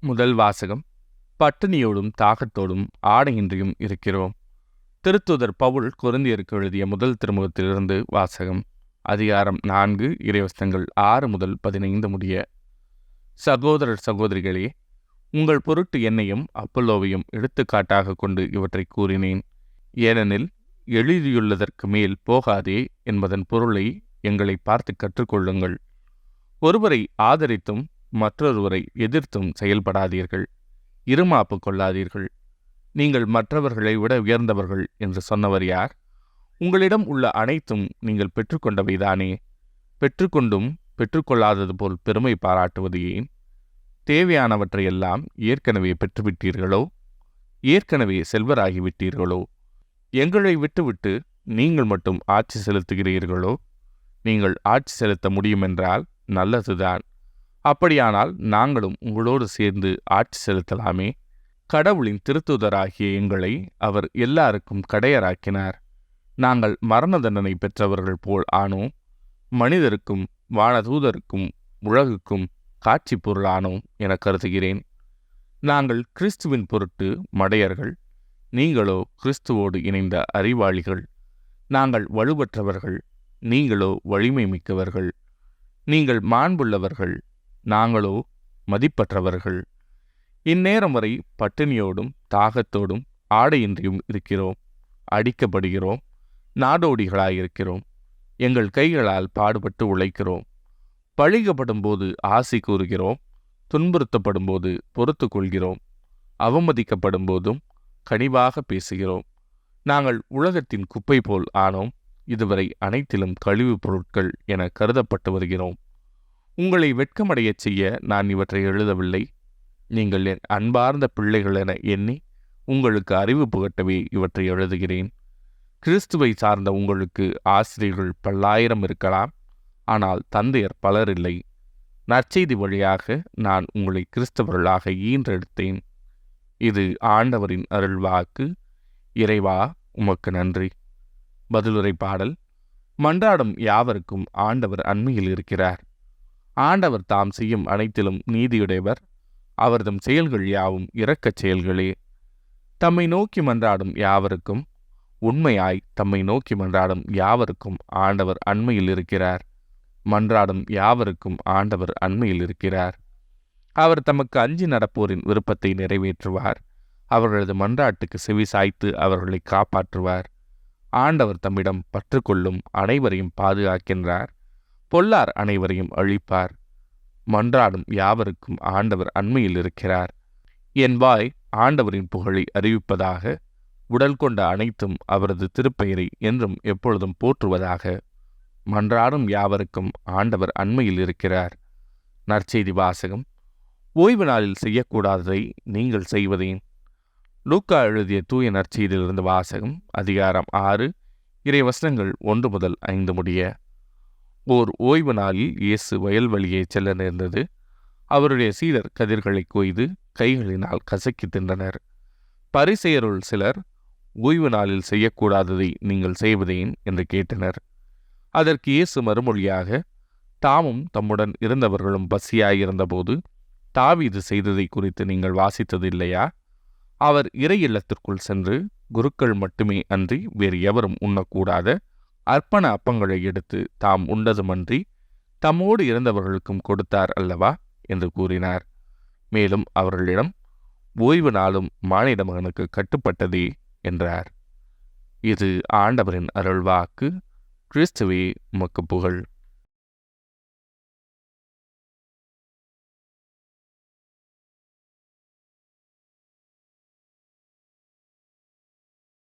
முதல் வாசகம். பட்டினியோடும் தாகத்தோடும் ஆடையின்றியும் இருக்கிறோம். திருத்தூதர் பவுல் கொரிந்தியருக்கு எழுதிய முதல் திருமுகத்திலிருந்து வாசகம். அதிகாரம் 4, இறைவசனங்கள் 6 முதல் 15 முடிய. சகோதரர் சகோதரிகளே, உங்கள் பொருட்டு என்னையும் அப்பல்லோவையும் எடுத்துக்காட்டாக கொண்டு இவற்றை கூறினேன். ஏனெனில் எழுதியுள்ளதற்கு மேல் போகாதே என்பதன் பொருளை எங்களை பார்த்து கற்றுக்கொள்ளுங்கள். ஒருவரை ஆதரித்தும் மற்றொருவரை எதிர்த்தும் செயல்படாதீர்கள். இருமாப்பு கொள்ளாதீர்கள். நீங்கள் மற்றவர்களை விட உயர்ந்தவர்கள் என்று சொன்னவர் யார்? உங்களிடம் உள்ள அனைத்தும் நீங்கள் பெற்றுக்கொண்டவைதானே. பெற்றுக்கொண்டும் பெற்றுக்கொள்ளாதது போல் பெருமை பாராட்டுவது ஏன்? தேவையானவற்றையெல்லாம் ஏற்கனவே பெற்றுவிட்டீர்களோ? ஏற்கனவே செல்வராகிவிட்டீர்களோ? எங்களை விட்டுவிட்டு நீங்கள் மட்டும் ஆட்சி செலுத்துகிறீர்களோ? நீங்கள் ஆட்சி செலுத்த முடியுமென்றால் நல்லதுதான். அப்படியானால் நாங்களும் உங்களோடு சேர்ந்து ஆட்சி செலுத்தலாமே. கடவுளின் திருத்தூதராகிய எங்களை அவர் எல்லாருக்கும் கடையராக்கினார். நாங்கள் மரண தண்டனை பெற்றவர்கள் போல் ஆனோம். மனிதருக்கும் வானதூதருக்கும் உலகுக்கும் காட்சி பொருளானோம் என கருதுகிறேன். நாங்கள் கிறிஸ்துவின் பொருட்டு மடையர்கள், நீங்களோ கிறிஸ்துவோடு இணைந்த அறிவாளிகள். நாங்கள் வலுவற்றவர்கள், நீங்களோ வலிமை மிக்கவர்கள். நீங்கள் மாண்புள்ளவர்கள், நாங்களோ மதிப்பற்றவர்கள். இந்நேரம் வரை பட்டினியோடும் தாகத்தோடும் ஆடையின்றியும் இருக்கிறோம். அடிக்கப்படுகிறோம், நாடோடிகளாயிருக்கிறோம். எங்கள் கைகளால் பாடுபட்டு உழைக்கிறோம். பழிக்கப்படும் போது ஆசி கூறுகிறோம். துன்புறுத்தப்படும் போது பொறுத்து கொள்கிறோம். அவமதிக்கப்படும் போதும் கனிவாக பேசுகிறோம். நாங்கள் உலகத்தின் குப்பை போல் ஆனோம். இதுவரை அனைத்திலும் கழிவுப் பொருட்கள் என கருதப்பட்டு வருகிறோம். உங்களை வெட்கமடையச் செய்ய நான் இவற்றை எழுதவில்லை. நீங்கள் என் அன்பார்ந்த பிள்ளைகள் என எண்ணி உங்களுக்கு அறிவு புகட்டவே இவற்றை எழுதுகிறேன். கிறிஸ்துவை சார்ந்த உங்களுக்கு ஆசிரியர்கள் பல்லாயிரம் இருக்கலாம், ஆனால் தந்தையர் பலர் இல்லை. நற்செய்தி வழியாக நான் உங்களை கிறிஸ்தவர்களாக ஈன்றெடுத்தேன். இது ஆண்டவரின் அருள்வாக்கு. இறைவா, உமக்கு நன்றி. பதிலுரை பாடல். மன்றாடும் யாவருக்கும் ஆண்டவர் அண்மையில் இருக்கிறார். ஆண்டவர் தாம் செய்யும் அனைத்திலும் நீதியுடையவர். அவர்தம் செயல்கள் யாவும் இரக்கச் செயல்களே. தம்மை நோக்கி மன்றாடும் யாவருக்கும், உண்மையாய் தம்மை நோக்கி மன்றாடும் யாவருக்கும் ஆண்டவர் அண்மையில் இருக்கிறார். மன்றாடும் யாவருக்கும் ஆண்டவர் அண்மையில் இருக்கிறார். அவர் தமக்கு அஞ்சி நடப்போரின் விருப்பத்தை நிறைவேற்றுவார். அவர்களது மன்றாட்டுக்கு செவி சாய்த்து அவர்களை காப்பாற்றுவார். ஆண்டவர் தம்மிடம் பற்றுக்கொள்ளும் அனைவரையும் பாதுகாக்கின்றார். பொல்லார் அனைவரையும் அழிப்பார். மன்றாடும் யாவருக்கும் ஆண்டவர் அண்மையில் இருக்கிறார். என் வாய் ஆண்டவரின் புகழை அறிவிப்பதாக. உடல் கொண்ட அனைத்தும் அவரது திருப்பெயரை என்றும் எப்பொழுதும் போற்றுவதாக. மன்றாடும் யாவருக்கும் ஆண்டவர் அண்மையில் இருக்கிறார். நற்செய்தி வாசகம். ஓய்வு நாளில் செய்யக்கூடாததை நீங்கள் செய்வதேன்? லூக்கா எழுதிய தூய நற்செய்தியிலிருந்து வாசகம். அதிகாரம் 6, இறைவசனங்கள் 1 முதல் 5 முடிய. ஓர் ஓய்வு நாளில் இயேசு வயல்வெளியே செல்ல நேர்ந்தது. அவருடைய சீடர் கதிர்களை கொய்து கைகளினால் கசக்கி தின்றனர். பரிசேயருள் சிலர், ஓய்வு நாளில் செய்யக்கூடாததை நீங்கள் செய்வதேன் என்று கேட்டனர். அதற்கு இயேசு மறுமொழியாக, தாமும் தம்முடன் இருந்தவர்களும் பசியாயிருந்தபோது தாவீது செய்ததை குறித்து நீங்கள் வாசித்தது இல்லையா? அவர் இறை இல்லத்திற்குள் சென்று குருக்கள் மட்டுமே அன்றி வேறு எவரும் உண்ணக்கூடாத அர்ப்பண அப்பங்களை எடுத்து தாம் உண்டதுமன்றி தம்மோடு இருந்தவர்களுக்கும் கொடுத்தார் அல்லவா என்று கூறினார். மேலும் அவர்களிடம், ஓய்வு நாளும் மானிட மகனுக்கு கட்டுப்பட்டதே என்றார். இது ஆண்டவரின் அருள்வாக்கு. கிறிஸ்துவே, உமக்கு புகழ்.